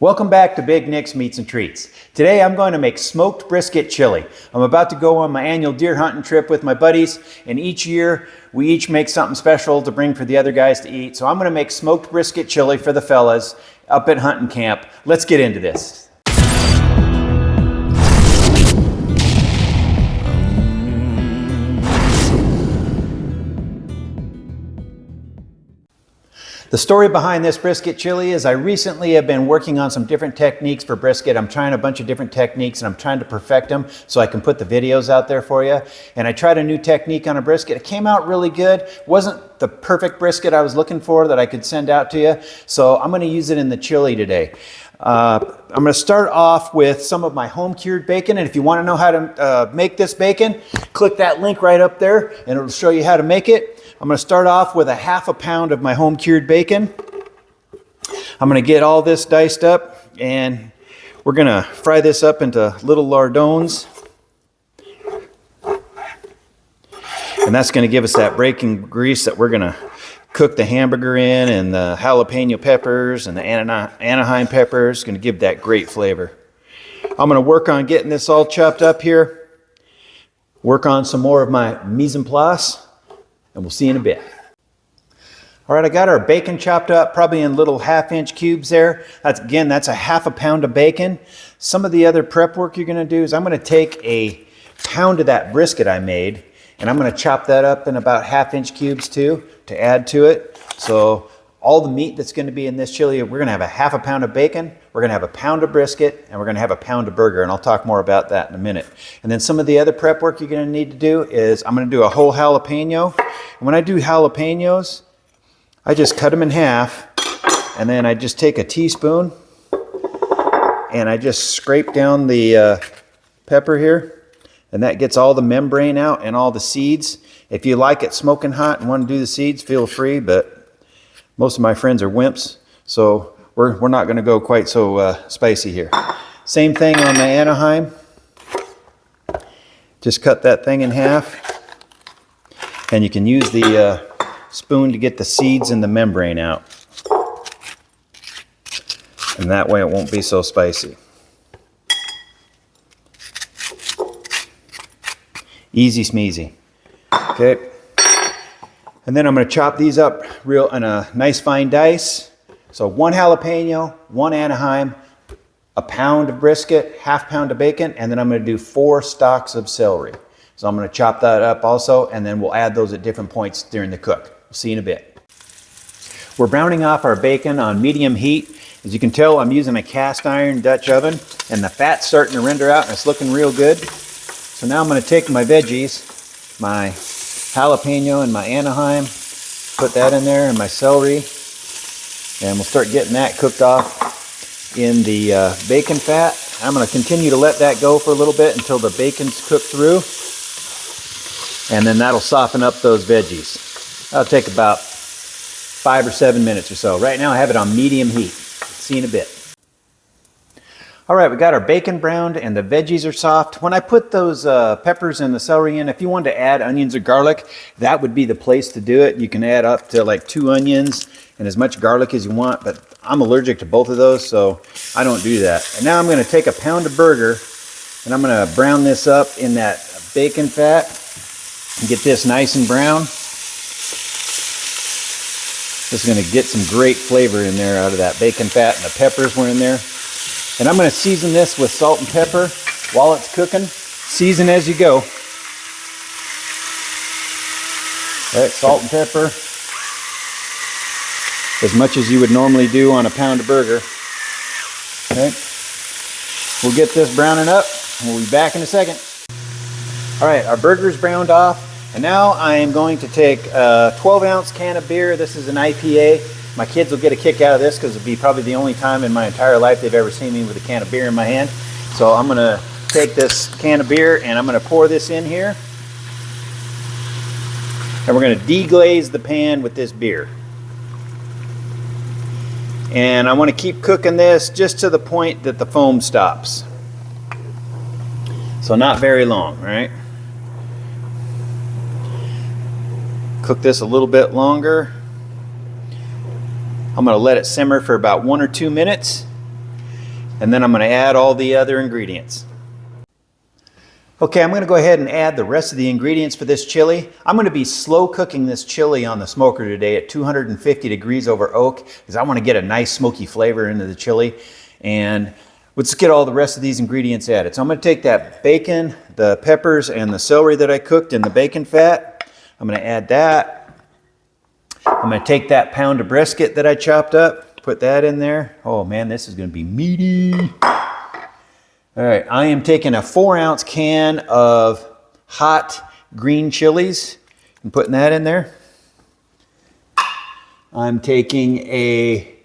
Welcome back to Big Nick's Meats and Treats. Today I'm going to make smoked brisket chili. I'm about to go on my annual deer hunting trip with my buddies, and each year we each make something special to bring for the other guys to eat. So I'm going to make smoked brisket chili for the fellas up at hunting camp. Let's get into this. The story behind this brisket chili is I recently have been working on some different techniques for brisket. I'm trying a bunch of different techniques and I'm trying to perfect them so I can put the videos out there for you. And I tried a new technique on a brisket. It came out really good. Wasn't the perfect brisket I was looking for that I could send out to you. So I'm going to use it in the chili today. I'm going to start off with some of my home cured bacon. And if you want to know how to make this bacon, click that link right up there and it'll show you how to make it. I'm going to start off with a ½ pound of my home cured bacon. I'm going to get all this diced up and we're going to fry this up into little lardons. And that's going to give us that bacon grease that we're going to cook the hamburger in, and the jalapeno peppers and the Anaheim peppers. Going to give that great flavor. I'm going to work on getting this all chopped up here. Work on some more of my mise en place. And we'll see you in a bit. All right, I got our bacon chopped up, probably in little ½ cubes there. That's a ½ pound of bacon. Some of the other prep work you're gonna do is I'm gonna take a pound of that brisket I made, and I'm gonna chop that up in about ½ cubes too, to add to it. So all the meat that's gonna be in this chili, we're gonna have a ½ pound of bacon, we're gonna have a pound of brisket, and we're gonna have a pound of burger, and I'll talk more about that in a minute. And then some of the other prep work you're gonna need to do is I'm gonna do a whole jalapeno. And when I do jalapenos, I just cut them in half, and then I just take a teaspoon and I just scrape down the pepper here, and that gets all the membrane out and all the seeds. If you like it smoking hot and want to do the seeds, feel free, but most of my friends are wimps, so we're not going to go quite so spicy here. Same thing on the Anaheim. Just cut that thing in half, and you can use the spoon to get the seeds and the membrane out. And that way it won't be so spicy. Easy smeezy. Okay. And then I'm going to chop these up real in a nice fine dice. So 1 jalapeno, 1 Anaheim, a pound of brisket, ½ pound of bacon, and then I'm going to do 4 stalks of celery. So I'm going to chop that up also, and then we'll add those at different points during the cook. We'll see you in a bit. We're browning off our bacon on medium heat. As you can tell, I'm using a cast iron Dutch oven, and the fat's starting to render out and it's looking real good. So now I'm going to take my veggies, my jalapeno and my Anaheim, put that in there, and my celery, and we'll start getting that cooked off in the bacon fat. I'm going to continue to let that go for a little bit until the bacon's cooked through, and then that'll soften up those veggies. That'll take about 5 or 7 minutes or so. Right now I have it on medium heat. See you in a bit. All right, we got our bacon browned and the veggies are soft. When I put those peppers and the celery in, if you wanted to add onions or garlic, that would be the place to do it. You can add up to like 2 onions and as much garlic as you want, but I'm allergic to both of those, so I don't do that. And now I'm going to take a pound of burger and I'm going to brown this up in that bacon fat and get this nice and brown. This is going to get some great flavor in there out of that bacon fat, and the peppers were in there. And I'm going to season this with salt and pepper while it's cooking. Season as you go. All right, salt and pepper. As much as you would normally do on a pound of burger. Okay. We'll get this browning up, and we'll be back in a second. All right, our burger's browned off. And now I am going to take a 12-ounce can of beer. This is an IPA. My kids will get a kick out of this because it'll be probably the only time in my entire life they've ever seen me with a can of beer in my hand. So I'm going to take this can of beer and I'm going to pour this in here. And we're going to deglaze the pan with this beer. And I want to keep cooking this just to the point that the foam stops. So not very long, right? Cook this a little bit longer. I'm going to let it simmer for about 1 or 2 minutes. And then I'm going to add all the other ingredients. Okay, I'm going to go ahead and add the rest of the ingredients for this chili. I'm going to be slow cooking this chili on the smoker today at 250 degrees over oak because I want to get a nice smoky flavor into the chili. And let's get all the rest of these ingredients added. So I'm going to take that bacon, the peppers, and the celery that I cooked in the bacon fat. I'm going to add that. I'm going to take that pound of brisket that I chopped up, put that in there. Oh man, this is going to be meaty. All right, I am taking a 4-ounce can of hot green chilies and putting that in there. I'm taking a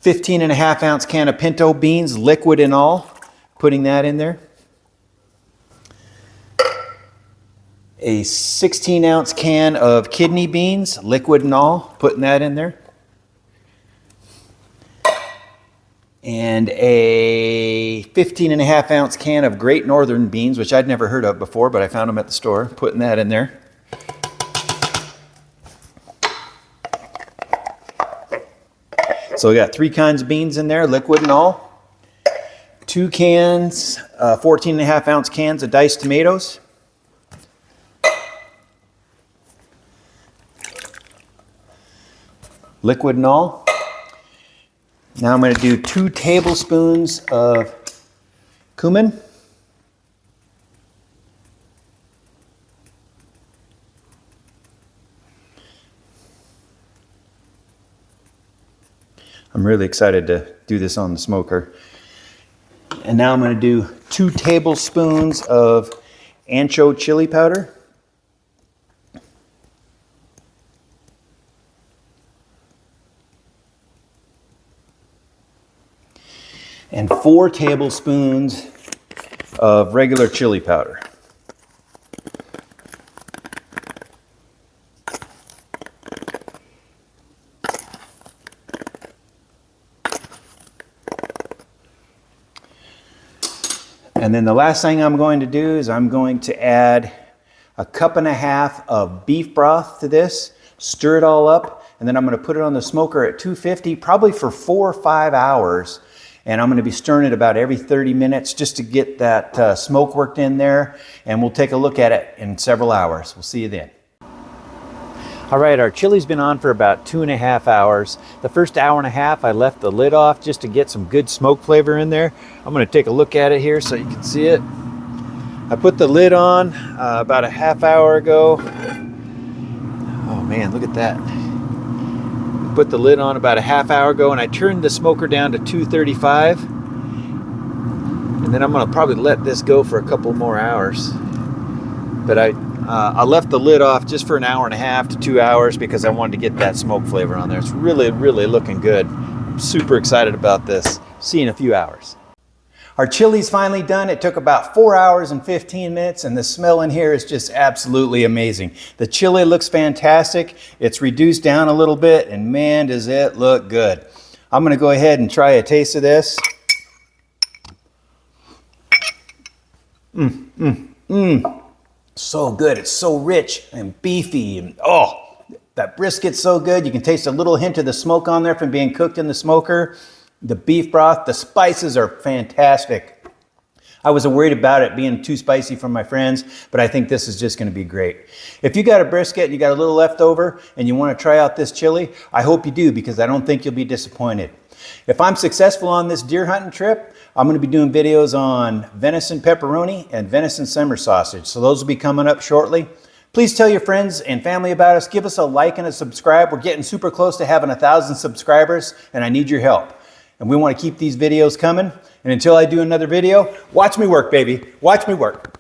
15.5-ounce can of pinto beans, liquid and all, putting that in there. A 16-ounce can of kidney beans, liquid and all, putting that in there. And a 15.5-ounce can of Great Northern beans, which I'd never heard of before, but I found them at the store, putting that in there. So we got 3 kinds of beans in there, liquid and all. 2 cans, 14.5-ounce cans of diced tomatoes. Liquid and all. Now I'm going to do 2 tablespoons of cumin. I'm really excited to do this on the smoker. And now I'm going to do 2 tablespoons of ancho chili powder. And 4 tablespoons of regular chili powder. And then the last thing I'm going to do is I'm going to add a 1.5 cups of beef broth to this, stir it all up, and then I'm going to put it on the smoker at 250, probably for 4 or 5 hours. And I'm going to be stirring it about every 30 minutes just to get that smoke worked in there. And we'll take a look at it in several hours. We'll see you then. All right, our chili's been on for about 2.5 hours. The first hour and a half, I left the lid off just to get some good smoke flavor in there. I'm going to take a look at it here so you can see it. I put the lid on about a half hour ago. Oh man, look at that. Put the lid on about a half hour ago, and I turned the smoker down to 235, and then I'm going to probably let this go for a couple more hours. But I left the lid off just for an hour and a half to 2 hours because I wanted to get that smoke flavor on there. It's really looking good. I'm super excited about this. See you in a few hours. Our chili's finally done. It took about 4 hours and 15 minutes, and the smell in here is just absolutely amazing. The chili looks fantastic. It's reduced down a little bit, and man, does it look good. I'm going to go ahead and try a taste of this. So good. It's so rich and beefy, and oh, that brisket's so good. You can taste a little hint of the smoke on there from being cooked in the smoker. The beef broth, the spices are fantastic. I was worried about it being too spicy for my friends, but I think this is just going to be great. If you got a brisket and you got a little left over and you want to try out this chili, I hope you do, because I don't think you'll be disappointed. If I'm successful on this deer hunting trip, I'm going to be doing videos on venison pepperoni and venison summer sausage. So those will be coming up shortly. Please tell your friends and family about us. Give us a like and a subscribe. We're getting super close to having 1,000 subscribers, and I need your help. And we want to keep these videos coming. And until I do another video, watch me work, baby. Watch me work.